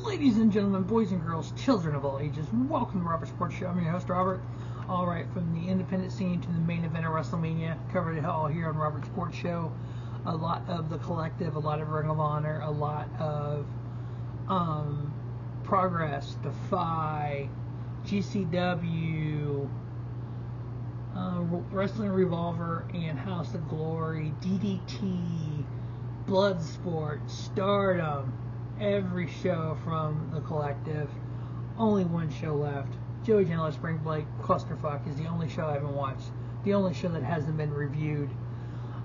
Ladies and gentlemen, boys and girls, children of all ages, welcome to Robert Sports Show. I'm your host, Robert. Alright, from the independent scene to the main event of WrestleMania, covered it all here on Robert Sports Show. A lot of the collective, a lot of Ring of Honor, a lot of Progress, Defy, GCW, Wrestling Revolver, and House of Glory, DDT, Bloodsport, Stardom. Every show from the collective. Only one show left. Joey Janela Spring Break Clusterfuck is the only show I haven't watched. The only show that hasn't been reviewed.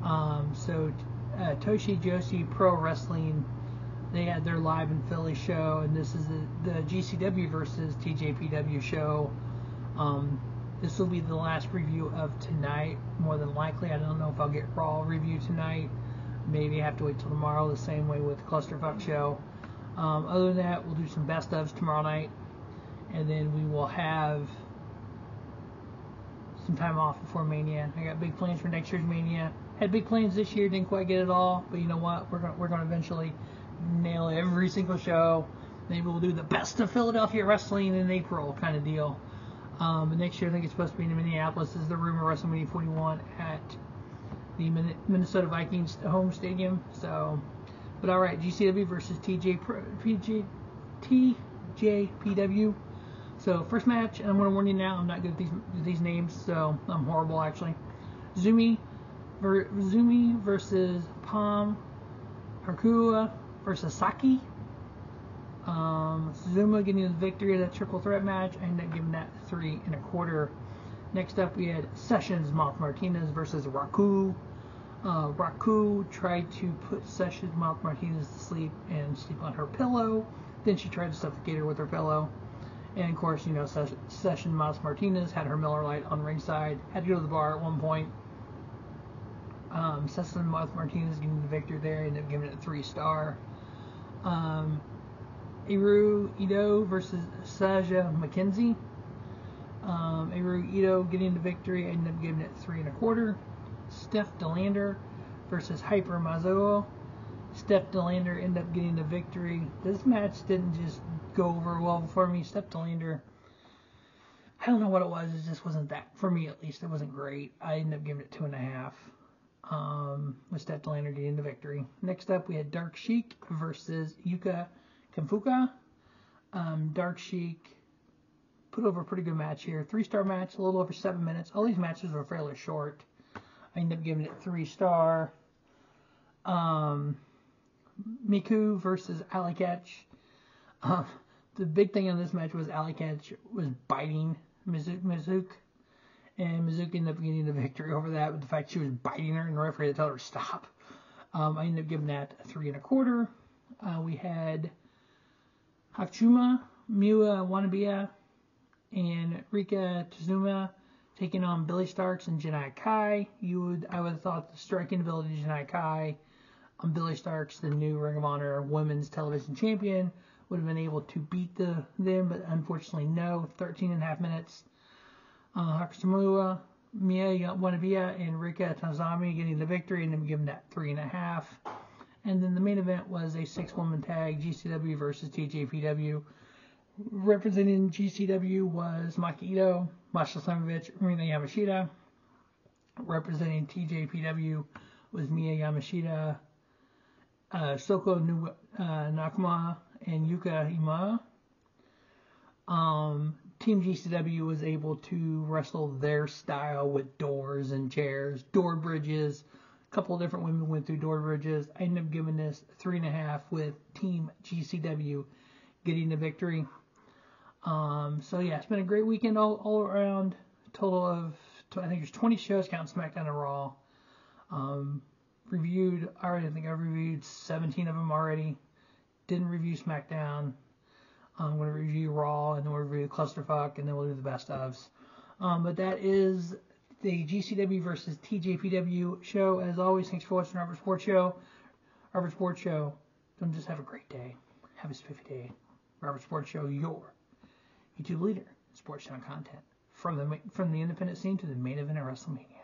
Toshi Joshi Pro Wrestling, they had their live in Philly show, and this is the GCW versus TJPW show. This will be the last review of tonight, more than likely. I don't know if I'll get Raw review tonight. Maybe I have to wait till tomorrow, the same way with the Clusterfuck show. Other than that, we'll do some best ofs tomorrow night, and then we will have some time off before Mania. I got big plans for next year's Mania. Had big plans this year, didn't quite get it all, but you know what? We're gonna eventually nail every single show. Maybe we'll do the best of Philadelphia wrestling in April kind of deal. Next year, I think it's supposed to be in Minneapolis. This is the rumor, WrestleMania 41 at the Minnesota Vikings home stadium. So. But alright, GCW versus TJPW. So first match, and I'm going to warn you now, I'm not good at these names, so I'm horrible actually. Suzume versus Palm. Raku versus SAKI. Suzume getting the victory of that triple threat match. I ended up giving that 3 1/4. Next up we had Sessions Moth Martinez versus Raku. Raku tried to put Sessions Moth Martinez to sleep and sleep on her pillow. Then she tried to suffocate her with her pillow. And of course, you know, Sessions Moth Martinez had her Miller Lite on ringside. Had to go to the bar at one point. Sessions Moth Martinez getting the victory there. Ended up giving it a 3-star. Endo versus Shazza McKenzie. Endo getting the victory. Ended up giving it 3 1/4. Steph DeLander versus Hyper Misao. Steph DeLander ended up getting the victory. This match didn't just go over well for me. Steph DeLander, I don't know what it was. It just wasn't that, for me at least, it wasn't great. I ended up giving it 2 1/2. With Steph DeLander getting the victory. Next up, we had Dark Sheik versus Yuki Kamifuku. Dark Sheik put over a pretty good match here. 3-star match, a little over 7 minutes. All these matches were fairly short. I ended up giving it 3-star. Miyu versus Allie Katch. The big thing on this match was Allie Katch was biting Mizuki. And Mizuki ended up getting the victory over that with the fact she was biting her and the referee had to tell her to stop. I ended up giving that a 3 1/4. We had Hakuchumu, Watanabe, and Rika Tatsumi taking on Billie Starkz and Janai. I would have thought the striking ability of Janai on Billie Starkz, the new Ring of Honor Women's Television Champion, would have been able to beat them, but unfortunately no. 13 1/2 minutes. Hakuchumu, Watanabe, and Rika Tatsumi getting the victory and then giving that 3 1/2. And then the main event was a 6-woman tag, GCW versus TJPW. Representing GCW was Endo, Masha Slamovich, Rina Yamashita. Representing TJPW was Yamashita, Shoko Nakama, and Yuki Ima. Team GCW was able to wrestle their style with doors and chairs, door bridges. A couple of different women went through door bridges. I ended up giving this 3 1/2 with Team GCW getting the victory. So yeah, it's been a great weekend all around. Total of, I think there's 20 shows counting SmackDown and Raw. I think I've reviewed 17 of them already. Didn't review SmackDown. I'm going to review Raw, and then we'll review Clusterfuck, and then we'll do the best ofs. But that is the GCW versus TJPW show. As always, thanks for watching Robert Sports Show. Robert Sports Show. Don't just have a great day. Have a spiffy day. Robert Sports Show, your YouTube leader in sports channel content. From the independent scene to the main event of WrestleMania.